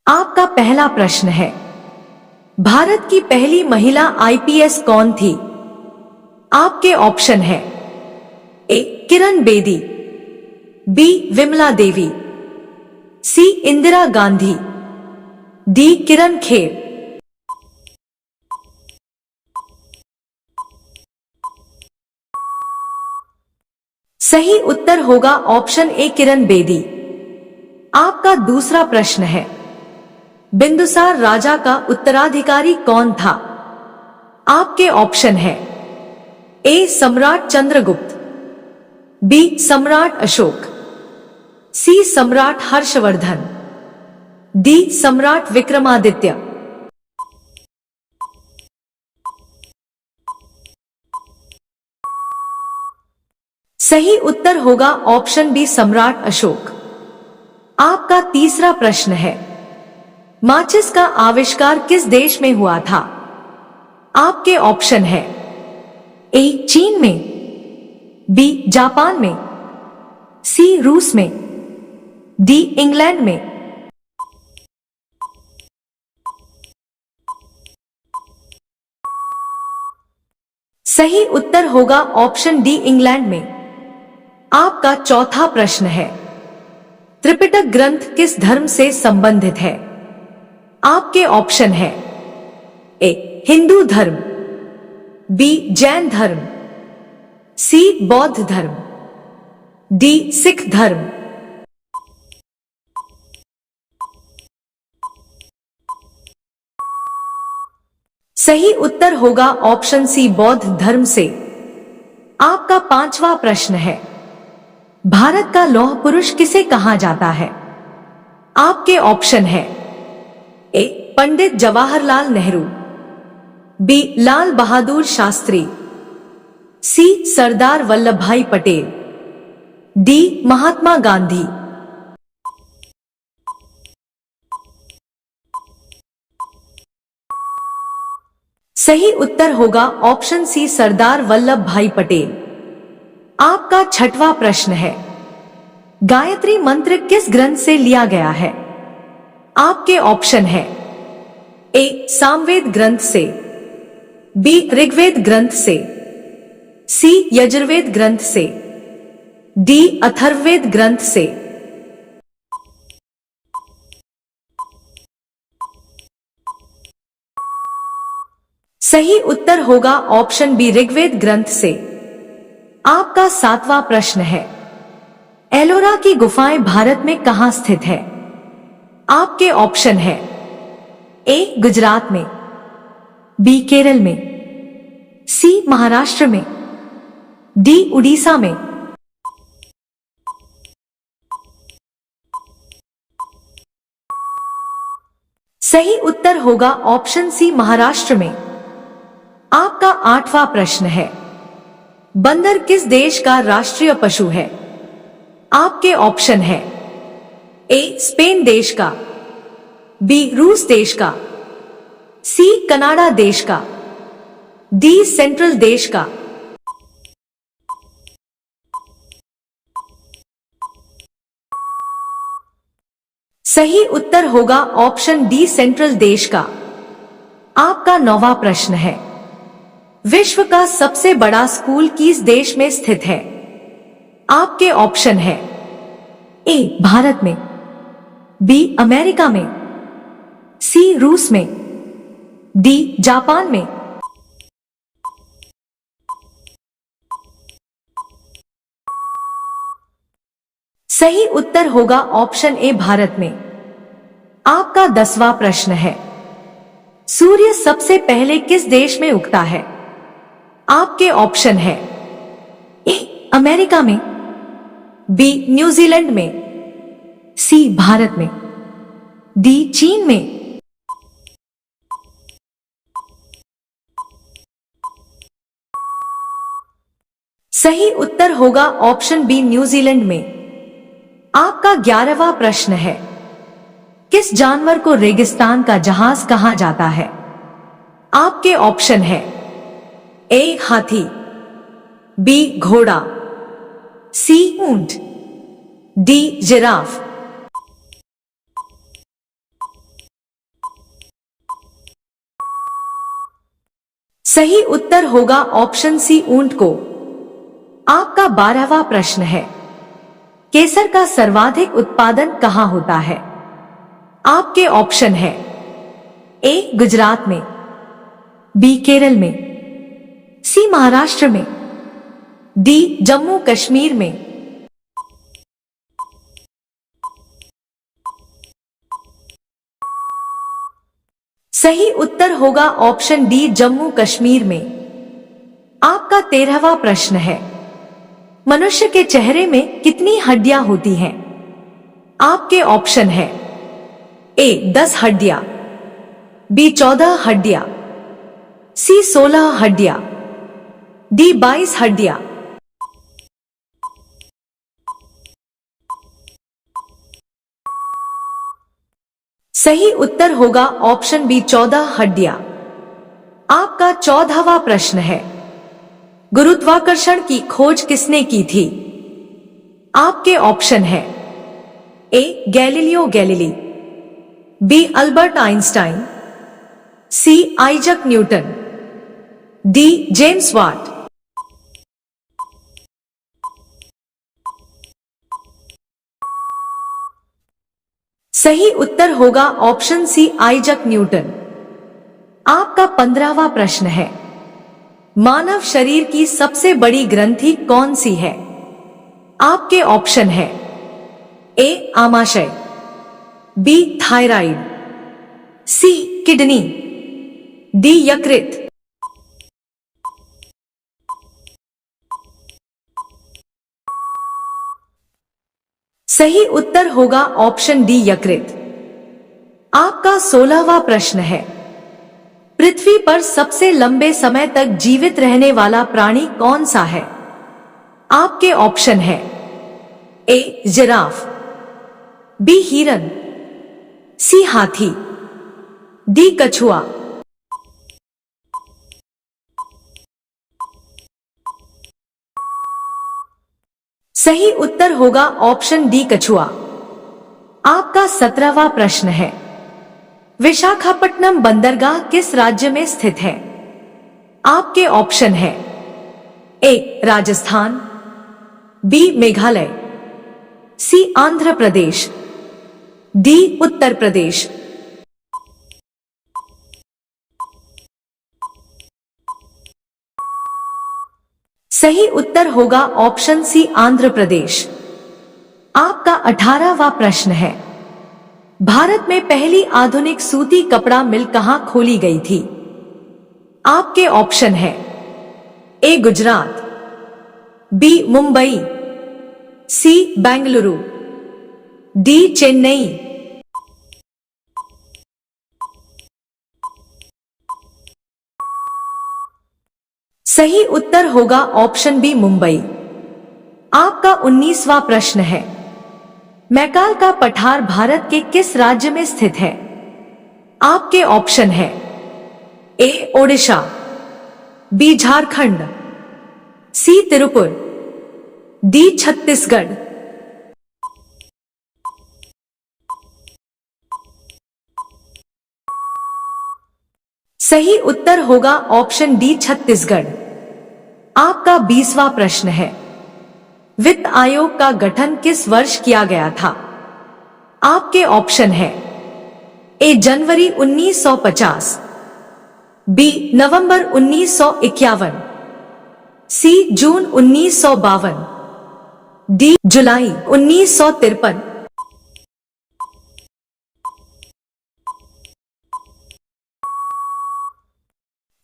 आपका पहला प्रश्न है, भारत की पहली महिला आईपीएस कौन थी? आपके ऑप्शन है ए किरण बेदी, बी विमला देवी, सी इंदिरा गांधी, डी किरण खेर। सही उत्तर होगा ऑप्शन ए किरण बेदी। आपका दूसरा प्रश्न है, बिंदुसार राजा का उत्तराधिकारी कौन था? आपके ऑप्शन है ए सम्राट चंद्रगुप्त, बी सम्राट अशोक, सी सम्राट हर्षवर्धन, डी सम्राट विक्रमादित्य। सही उत्तर होगा ऑप्शन बी सम्राट अशोक। आपका तीसरा प्रश्न है, माचिस का आविष्कार किस देश में हुआ था? आपके ऑप्शन है ए चीन में, बी जापान में, सी रूस में, डी इंग्लैंड में। सही उत्तर होगा ऑप्शन डी इंग्लैंड में। आपका चौथा प्रश्न है, त्रिपिटक ग्रंथ किस धर्म से संबंधित है? आपके ऑप्शन है ए हिंदू धर्म, बी जैन धर्म, सी बौद्ध धर्म, डी सिख धर्म। सही उत्तर होगा ऑप्शन सी बौद्ध धर्म से। आपका पांचवा प्रश्न है, भारत का लौह पुरुष किसे कहा जाता है? आपके ऑप्शन है ए पंडित जवाहरलाल नेहरू, बी लाल बहादुर शास्त्री, सी सरदार वल्लभ भाई पटेल, डी महात्मा गांधी। सही उत्तर होगा ऑप्शन सी सरदार वल्लभ भाई पटेल। आपका छठवां प्रश्न है, गायत्री मंत्र किस ग्रंथ से लिया गया है? आपके ऑप्शन है ए सामवेद ग्रंथ से, बी ऋग्वेद ग्रंथ से, सी यजुर्वेद ग्रंथ से, डी अथर्ववेद ग्रंथ से। सही उत्तर होगा ऑप्शन बी ऋग्वेद ग्रंथ से। आपका सातवां प्रश्न है, एलोरा की गुफाएं भारत में कहां स्थित है? आपके ऑप्शन है ए गुजरात में, बी केरल में, सी महाराष्ट्र में, डी उड़ीसा में। सही उत्तर होगा ऑप्शन सी महाराष्ट्र में। आपका आठवां प्रश्न है, बंदर किस देश का राष्ट्रीय पशु है? आपके ऑप्शन है ए स्पेन देश का, बी रूस देश का, सी कनाडा देश का, डी सेंट्रल देश का। सही उत्तर होगा ऑप्शन डी सेंट्रल देश का। आपका नौवां प्रश्न है, विश्व का सबसे बड़ा स्कूल किस देश में स्थित है? आपके ऑप्शन है ए भारत में, बी अमेरिका में, सी रूस में, डी जापान में। सही उत्तर होगा ऑप्शन ए भारत में। आपका 10वां प्रश्न है, सूर्य सबसे पहले किस देश में उगता है? आपके ऑप्शन है ए अमेरिका में, बी न्यूजीलैंड में, सी भारत में, डी चीन में। सही उत्तर होगा ऑप्शन बी न्यूजीलैंड में। आपका 11वां प्रश्न है, किस जानवर को रेगिस्तान का जहाज कहा जाता है? आपके ऑप्शन है ए हाथी, बी घोड़ा, सी ऊंट, डी जिराफ। सही उत्तर होगा ऑप्शन सी ऊंट को। आपका 12वां प्रश्न है, केसर का सर्वाधिक उत्पादन कहां होता है? आपके ऑप्शन है ए गुजरात में, बी केरल में, सी महाराष्ट्र में, डी जम्मू कश्मीर में। सही उत्तर होगा ऑप्शन डी जम्मू कश्मीर में। आपका 13वां प्रश्न है, मनुष्य के चेहरे में कितनी हड्डियां होती हैं? आपके ऑप्शन है ए 10 हड्डियां, बी 14 हड्डियां, सी 16 हड्डियां, डी 22 हड्डियां। सही उत्तर होगा ऑप्शन बी 14 हड्डियां। आपका 14वां प्रश्न है, गुरुत्वाकर्षण की खोज किसने की थी? आपके ऑप्शन है A Galileo Galilei, B Albert Einstein, C Isaac Newton, D James Watt. सही उत्तर होगा ऑप्शन सी आइजक न्यूटन। आपका 15वां प्रश्न है, मानव शरीर की सबसे बड़ी ग्रंथि कौन सी है? आपके ऑप्शन है ए आमाशय, B thyroid, C kidney, D यकृत। सही उत्तर होगा ऑप्शन डी यकृत। आपका 16वां प्रश्न है, पृथ्वी पर सबसे लंबे समय तक जीवित रहने वाला प्राणी कौन सा है? आपके ऑप्शन है ए जिराफ, बी हिरन, सी हाथी, डी कछुआ। सही उत्तर होगा ऑप्शन डी कछुआ। आपका 17वां प्रश्न है, विशाखापट्टनम बंदरगाह किस राज्य में स्थित है? आपके ऑप्शन है ए राजस्थान, बी मेघालय, सी आंध्र प्रदेश, डी उत्तर प्रदेश। सही उत्तर होगा ऑप्शन सी आंध्र प्रदेश। आपका 18वां प्रश्न है, भारत में पहली आधुनिक सूती कपड़ा मिल कहां खोली गई थी? आपके ऑप्शन है ए गुजरात, बी मुंबई, सी बेंगलुरु, डी चेन्नई। सही उत्तर होगा ऑप्शन बी मुंबई। आपका 19वां प्रश्न है, मैकाल का पठार भारत के किस राज्य में स्थित है? आपके ऑप्शन है ए ओडिशा, बी झारखंड, सी तिरुपुर, डी छत्तीसगढ़। सही उत्तर होगा ऑप्शन डी छत्तीसगढ़। आपका 20वां प्रश्न है, वित्त आयोग का गठन किस वर्ष किया गया था? आपके ऑप्शन है ए जनवरी 1950, बी नवंबर 1951, सी जून 1952, डी जुलाई 1953।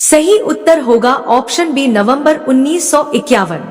सही उत्तर होगा ऑप्शन बी नवंबर 1951।